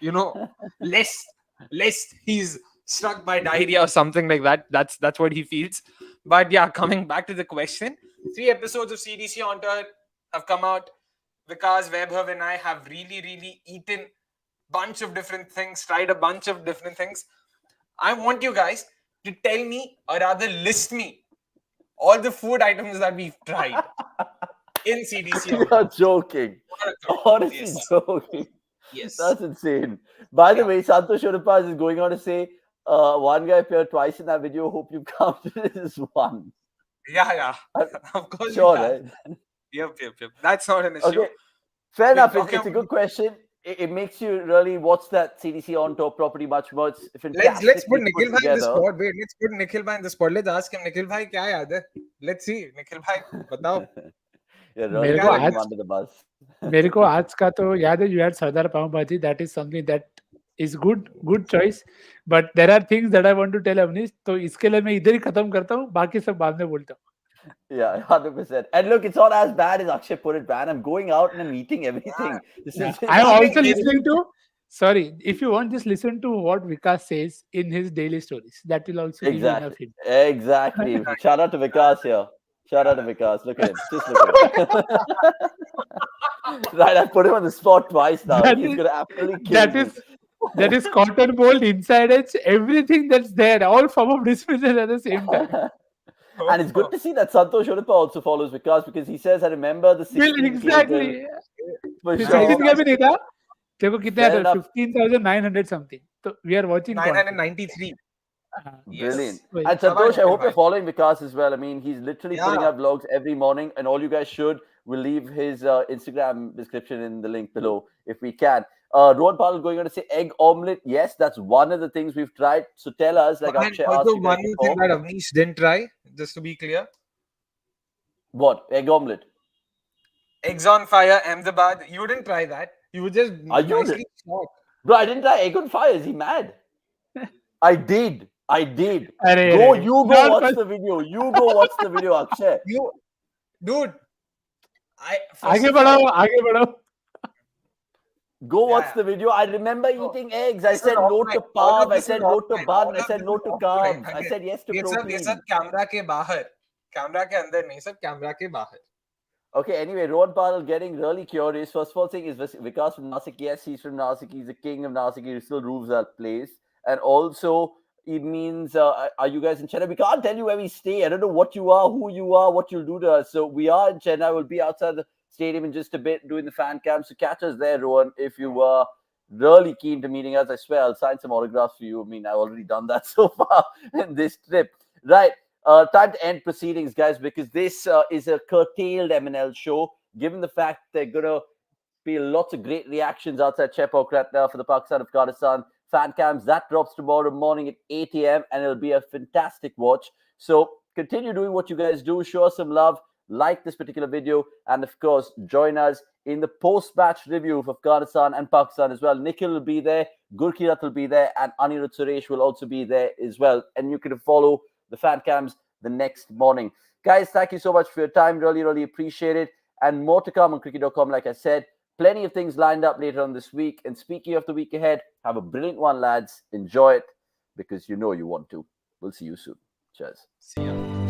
lest he's struck by diarrhea or something like that. That's what he feels. But yeah, coming back to the question, 3 episodes of CDC on tour have come out. Vikas, Vaibhav, and I have really eaten bunch of different things, tried a bunch of different things. I want you guys to tell me, or rather list me, all the food items that we've tried in CDC. You're joking. Honestly, Yes. joking. Yes. That's insane. By the Yeah. way, Santosh Shodapaz is going on to say, one guy appeared twice in that video. Hope you counted it as one. Yeah. Of course. Sure, we can. right? Yep. That's not an issue. Okay, fair enough. talking It's a about- good question. It makes you really watch that CDC on top property much more. It's Let's fantastically put Nikhil put bhai in the together. spot. Wait, let's put Nikhil bhai in the spot. Let's ask him, Nikhil bhai, kya yaad hai? Let's see. Nikhil bhai, batao. You're मेरे really को throwing आज him under the bus. मेरे को आज का तो याद है, you had Sardar Pav Bhaji. That is something that is good choice. But there are things that I want to tell Avnish. तो इसके लिए मैं इधर ही खत्म करता हूँ. बाकी सब बाद में बोलता हूँ. Yeah, 100%. And look, it's not as bad as Akshay put it, man. I'm going out and I'm eating everything. This is I'm also Nothing- listening to. Sorry, if you want, just listen to what Vikas says in his daily stories. That will also give you enough hint. Exactly. Shout out to Vikas here. Shout out to Vikas. Look at him. Just look at him. Right, I put him on the spot twice now. That He's is- gonna absolutely kill me. That is cotton bolt, inside edge, everything that's there, all form of dismissal at the same time. And it's good to see that Santosh Shodappa also follows Vikas because he says, I remember the 16 Well, exactly. For फिर sure. 16 का भी नहीं था. देखो कितने Fair आते enough. 15,900 something. So we are watching. 993. Brilliant. Yes. And Santosh, I hope you're Bye. following Vikas as well. I mean, he's literally putting Yeah. out vlogs every morning, and all you guys should. We'll leave his Instagram description in the link below if we can. Rohan Pal going on to say egg omelette. Yes, that's one of the things we've tried. So tell us, like And Akshay asked also you guys one more before, thing that Avnish didn't try, just to be clear. what egg omelette? Eggs on fire, Ahmedabad. You didn't try that. You were just Are you nicely shocked. Bro, I didn't try egg on fire. Is he mad? I did. अरे, Go, अरे, you go not watch first- the video. You go watch the video, Akshay. Dude, आगे बढ़ाओ. Go watch Yeah. the video. I remember No. eating eggs. I This is said no offline. to All of carb. I this said is no to offline. bun. All I of said this no is to offline. carbs. I said yes to ये protein. सब camera के बाहर, camera के अंदर नहीं, सब camera के बाहर. Okay, anyway, Rohan Pal getting really curious. First of all, saying is Vikas from Nasik. Yes, he's from Nasik. He's the king of Nasik. He still rules that place. And also, it means, are you guys in Chennai? We can't tell you where we stay. I don't know what you are, who you are, what you'll do to us. So we are in Chennai. We'll be outside the stadium in just a bit doing the fan cam. So catch us there, Rohan, if you are really keen to meeting us. I swear, I'll sign some autographs for you. I mean, I've already done that so far in this trip. Right. Time to end proceedings, guys, because this is a curtailed MNL show. Given the fact they're going to be lots of great reactions outside Chepauk right now for the Pakistan Afghanistan fan cams. That drops tomorrow morning at 8 a.m. and it'll be a fantastic watch. So continue doing what you guys do. Show us some love. like this particular video, and of course, join us in the post-match review of Afghanistan and Pakistan as well. Nikhil will be there, Gurkirat will be there, and Anirudh Suresh will also be there as well. And you can follow the fan cams the next morning. Guys, thank you so much for your time. Really, really appreciate it. And more to come on cricket.com, like I said. Plenty of things lined up later on this week. And speaking of the week ahead, have a brilliant one, lads. Enjoy it because you know you want to. We'll see you soon. Cheers. See ya.